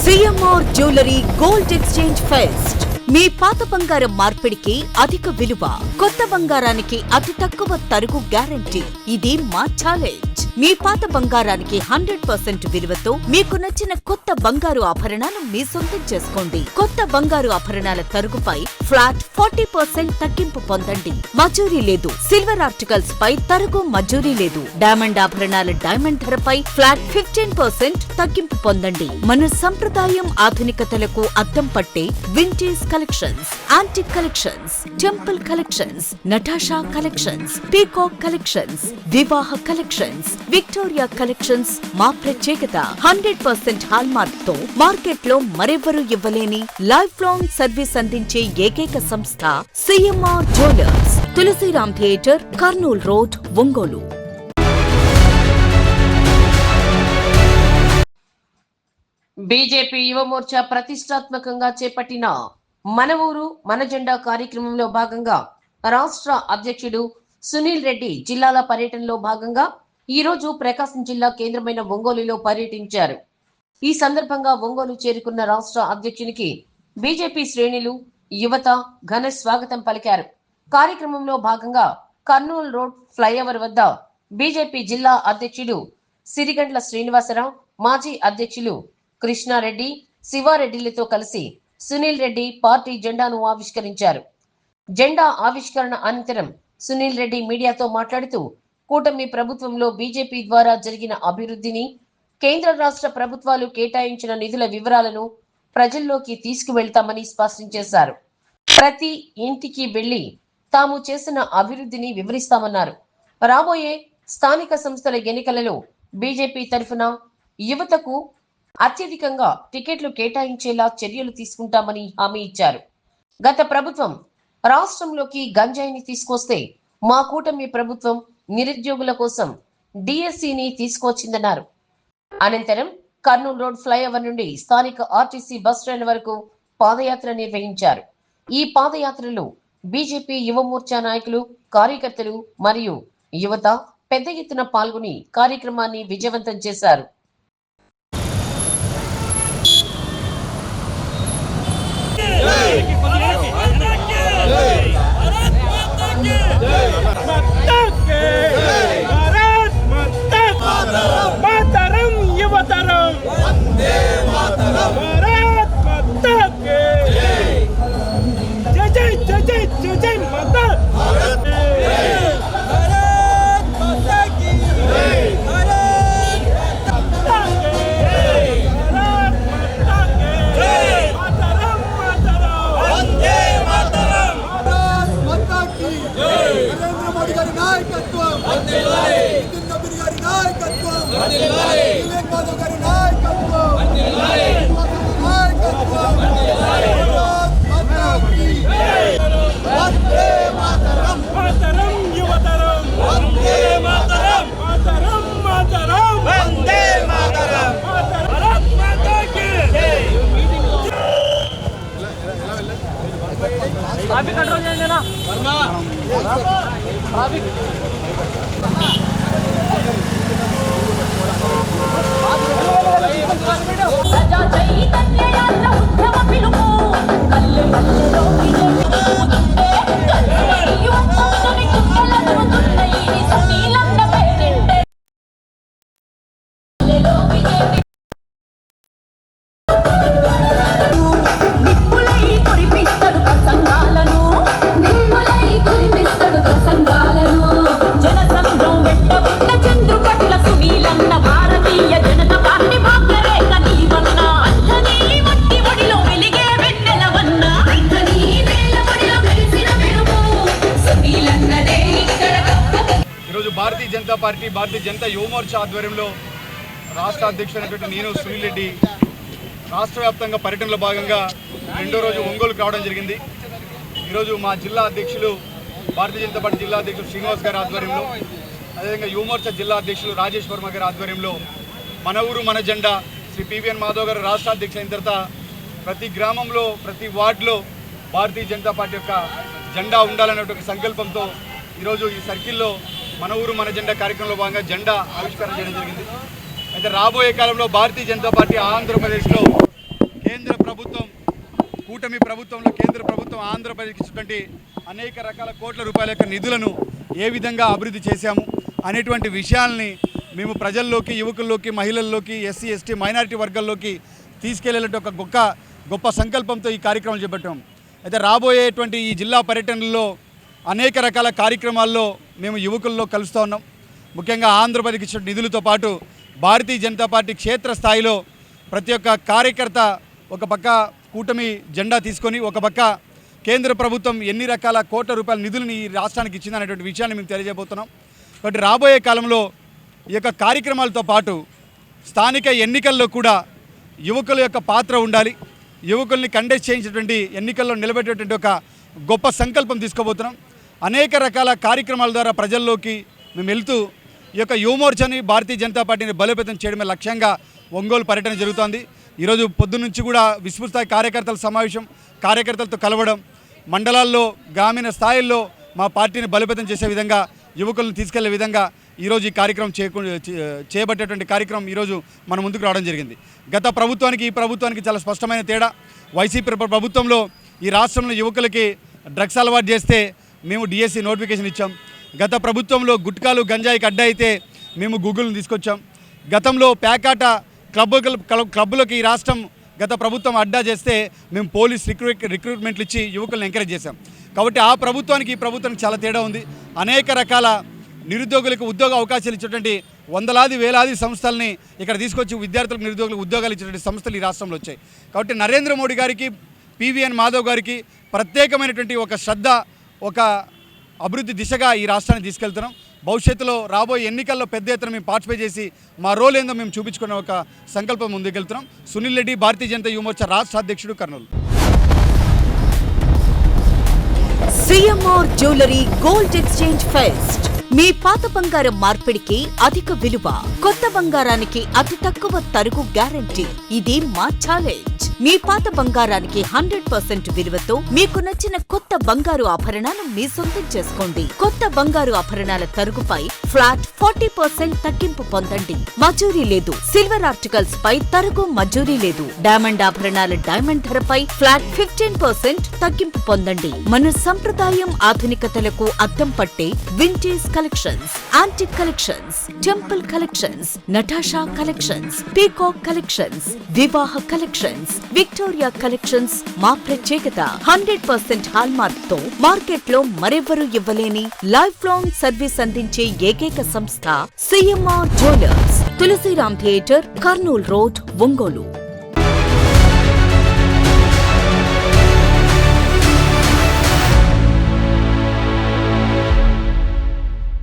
CMR jewellery gold exchange fest. మీ పాత బంగారం మార్పిడికి అధిక విలువ, కొత్త బంగారానికి అతి తక్కువ తరుగు గ్యారంటీ. ఇది మా ఛాలెంజ్. మీ పాత బంగారానికి 100% విలువతో మీకు నచ్చిన కొత్త బంగారు ఆభరణాలు మీ సొంతం చేసుకోండి. కొత్త బంగారు ఆభరణాల తరుగుపై ఫ్లాట్ 40% తగ్గింపు పొందండి. మజూరీ లేదు. సిల్వర్ ఆర్టికల్స్ పై తరుగు మజూరీ లేదు. డైమండ్ ఆభరణాల డైమండ్ ధరపై ఫ్లాట్ 15% తగ్గింపు పొందండి. మన సంప్రదాయం ఆధునికతలకు అద్దం పట్టే vintage collections, antique collections, temple collections, Natasha collections, peacock collections, వివాహ కలెక్షన్స్, విక్టోరియా కలెక్షన్స్ మా ప్రత్యేకత. 100% హాల్మార్క్ తో మార్కెట్ లో మరెవ్వరూ ఇవ్వలేని లైఫ్ లాంగ్ సర్వీస్ అందించే ఏకైక సంస్థ CMR jewellers. Tulsiram theatre, Kurnool road, Ongole. BJP యువ మోర్చా ప్రతిష్టాత్మకంగా చేపట్టిన మన ఊరు మన జెండా కార్యక్రమంలో భాగంగా రాష్ట్ర అధ్యక్షుడు సునీల్ రెడ్డి జిల్లాల పర్యటనలో భాగంగా ఈ రోజు ప్రకాశం జిల్లా కేంద్రమైన ఒంగోలులో పర్యటించారు. ఈ సందర్భంగా ఒంగోలు చేరుకున్న రాష్ట్ర అధ్యక్షునికి బీజేపీ శ్రేణులు, యువత ఘన స్వాగతం పలికారు. కార్యక్రమంలో భాగంగా కర్నూలు రోడ్ ఫ్లైఓవర్ వద్ద బీజేపీ జిల్లా అధ్యక్షుడు సిరిగండ్ల శ్రీనివాసరావు, మాజీ అధ్యక్షులు కృష్ణారెడ్డి, శివారెడ్డిలతో కలిసి సునీల్ రెడ్డి పార్టీ జెండాను ఆవిష్కరించారు. జెండా ఆవిష్కరణ అనంతరం సునీల్ రెడ్డి మీడియాతో మాట్లాడుతూ కూటమి ప్రభుత్వంలో బీజేపీ ద్వారా జరిగిన అభివృద్ధిని, కేంద్ర రాష్ట్ర ప్రభుత్వాలు కేటాయించిన నిధుల వివరాలను ప్రజల్లోకి తీసుకువెళ్తామని స్పష్టం చేశారు. ప్రతి ఇంటికి వెళ్లి తాము చేసిన అభివృద్ధిని వివరిస్తామన్నారు. రాబోయే స్థానిక సంస్థల ఎన్నికలలో బీజేపీ తరఫున యువతకు అత్యధికంగా టికెట్లు కేటాయించేలా చర్యలు తీసుకుంటామని హామీ ఇచ్చారు. గత ప్రభుత్వం రాష్ట్రంలోకి గంజాయిని తీసుకొస్తే మా కూటమి ప్రభుత్వం నిరుద్యోగుల కోసం డిఎస్సిని తీసుకొచ్చిందన్నారు. అనంతరం కర్నూలు రోడ్ ఫ్లైఓవర్ నుండి స్థానిక ఆర్టీసీ బస్ స్టాండ్ వరకు పాదయాత్ర నిర్వహించారు. ఈ పాదయాత్రలో బీజేపీ యువ మోర్చా నాయకులు, కార్యకర్తలు మరియు యువత పెద్ద ఎత్తున పాల్గొని కార్యక్రమాన్ని విజయవంతం చేశారు. कंट्रोल देना భారతీయ జనతా పార్టీ, భారతీయ జనతా యువ మోర్చా ఆధ్వర్యంలో రాష్ట్ర అధ్యక్షుడైనటువంటి నేను సునీల్ రెడ్డి రాష్ట్ర వ్యాప్తంగా పర్యటనలో భాగంగా రెండో రోజు ఒంగోలుకు రావడం జరిగింది. ఈరోజు మా జిల్లా అధ్యక్షులు, భారతీయ జనతా పార్టీ జిల్లా అధ్యక్షులు శ్రీనివాస్ గారి ఆధ్వర్యంలో, అదేవిధంగా యువ మోర్చా జిల్లా అధ్యక్షులు రాజేష్ వర్మ గారి ఆధ్వర్యంలో మన ఊరు మన జెండా శ్రీ పివిఎన్ మాధవ్ గారు రాష్ట్ర అధ్యక్షులు అయిన తర్వాత ప్రతి గ్రామంలో, ప్రతి వార్డులో భారతీయ జనతా పార్టీ యొక్క జెండా ఉండాలనే ఒక సంకల్పంతో ఈరోజు ఈ సర్కిల్లో మన ఊరు మన జెండా కార్యక్రమంలో భాగంగా జెండా ఆవిష్కరణ చేయడం జరిగింది. అయితే రాబోయే కాలంలో భారతీయ జనతా పార్టీ ఆంధ్రప్రదేశ్లో కేంద్ర ప్రభుత్వం కూటమి ప్రభుత్వంలో కేంద్ర ప్రభుత్వం ఆంధ్రప్రదేశ్కి ఇచ్చినటువంటి అనేక రకాల కోట్ల రూపాయల యొక్క నిధులను ఏ విధంగా అభివృద్ధి చేశాము అనేటువంటి విషయాల్ని మేము ప్రజల్లోకి, యువకుల్లోకి, మహిళల్లోకి, ఎస్సీ ఎస్టీ మైనారిటీ వర్గాల్లోకి తీసుకెళ్లేటువంటి ఒక గొప్ప సంకల్పంతో ఈ కార్యక్రమం చేపట్టాం. అయితే రాబోయేటువంటి ఈ జిల్లా పర్యటనలో అనేక రకాల కార్యక్రమాల్లో మేము యువకుల్లో కలుస్తూ ఉన్నాం. ముఖ్యంగా ఆంధ్రప్రదేశ్కి ఇచ్చిన నిధులతో పాటు భారతీయ జనతా పార్టీ క్షేత్రస్థాయిలో ప్రతి ఒక్క కార్యకర్త ఒక పక్క కూటమి జెండా తీసుకొని, ఒక పక్క కేంద్ర ప్రభుత్వం ఎన్ని రకాల కోట్ల రూపాయల నిధులను ఈ రాష్ట్రానికి ఇచ్చిందనేటువంటి విషయాన్ని మేము తెలియజేయబోతున్నాం. కాబట్టి రాబోయే కాలంలో ఈ యొక్క కార్యక్రమాలతో పాటు స్థానిక ఎన్నికల్లో కూడా యువకుల యొక్క పాత్ర ఉండాలి. యువకుల్ని కండెస్ట్ చేయించేటువంటి ఎన్నికల్లో నిలబెట్టేటువంటి ఒక గొప్ప సంకల్పం తీసుకోబోతున్నాం. అనేక రకాల కార్యక్రమాల ద్వారా ప్రజల్లోకి మేము వెళ్తూ ఈ యొక్క యువమోర్చాని, భారతీయ జనతా పార్టీని బలోపేతం చేయడమే లక్ష్యంగా ఒంగోలు పర్యటన జరుగుతోంది. ఈరోజు పొద్దున్నుంచి కూడా విస్తృత స్థాయి కార్యకర్తల సమావేశం, కార్యకర్తలతో కలవడం, మండలాల్లో గ్రామీణ స్థాయిల్లో మా పార్టీని బలోపేతం చేసే విధంగా, యువకులను తీసుకెళ్లే విధంగా ఈరోజు ఈ కార్యక్రమం చేపట్టేటువంటి కార్యక్రమం ఈరోజు మన ముందుకు రావడం జరిగింది. గత ప్రభుత్వానికి ఈ ప్రభుత్వానికి చాలా స్పష్టమైన తేడా. వైసీపీ ప్రభుత్వంలో ఈ రాష్ట్రంలో యువకులకి డ్రగ్స్ అలవాటు చేస్తే మేము డిఎస్సి నోటిఫికేషన్ ఇచ్చాం. గత ప్రభుత్వంలో గుట్కాలు, గంజాయికి అడ్డా అయితే మేము గూగుల్ని తీసుకొచ్చాం. గతంలో ప్యాకాట క్లబ్బులకి ఈ రాష్ట్రం గత ప్రభుత్వం అడ్డా చేస్తే మేము పోలీస్ రిక్రూట్మెంట్లు ఇచ్చి యువకులను ఎంకరేజ్ చేశాం. కాబట్టి ఆ ప్రభుత్వానికి ఈ ప్రభుత్వానికి చాలా తేడా ఉంది. అనేక రకాల నిరుద్యోగులకు ఉద్యోగ అవకాశాలు ఇచ్చేటువంటి వందలాది వేలాది సంస్థల్ని ఇక్కడ తీసుకొచ్చి విద్యార్థులకు, నిరుద్యోగులకు ఉద్యోగాలు ఇచ్చేటువంటి సంస్థలు ఈ రాష్ట్రంలో వచ్చాయి. కాబట్టి నరేంద్ర మోడీ గారికి, పివిఎన్ మాధవ్ గారికి ప్రత్యేకమైనటువంటి ఒక శ్రద్ధ, ఒక అభివృద్ధి దిశగా ఈ రాష్ట్రాన్ని తీసుకెళ్తున్నాం. భవిష్యత్తులో రాబోయే ఎన్నికల్లో పెద్ద ఎత్తున మేము పార్టిసిపేట్ చేసి మా రోల్ ఏందో మేము చూపించుకునే ఒక సంకల్పం ముందుకెళ్తున్నాం. సునీల్ రెడ్డి, భారతీయ జనతా యువమోర్చా రాష్ట్ర అధ్యక్షుడు, Kurnool. CMR jewellery gold exchange fest. మీ పాత బంగారం మార్పిడికి అధిక విలువ, కొత్త బంగారానికి అతి తక్కువ తరుగు గ్యారంటీ. ఇది మా ఛాలెంజ్. మీ పాత బంగారానికి 100% విలువతో మీకు నచ్చిన కొత్త బంగారు ఆభరణాలు మీ సొంతం చేసుకోండి. కొత్త బంగారు ఆభరణాల తరుగుపై ఫ్లాట్ 40% తగ్గింపు పొందండి. మజూరీ లేదు. సిల్వర్ ఆర్టికల్స్ పై తరుగు మజూరీ లేదు. డైమండ్ ఆభరణాల డైమండ్ ధరపై ఫ్లాట్ 15% తగ్గింపు పొందండి. మన సంప్రదాయం, ఆధునికతలకు అద్దం పట్టే vintage collections, antique collections, temple collections, Natasha collections, peacock collections, వివాహ కలెక్షన్స్, విక్టోరియా కలెక్షన్స్ మా ప్రత్యేకత. 100% హాల్మార్క్ తో మార్కెట్ లో మరెవ్వరూ ఇవ్వలేని లైఫ్ లాంగ్ సర్వీస్ అందించే ఏకైక సంస్థ CMR jewellers. Tulsiram theatre, Kurnool road, Ongole.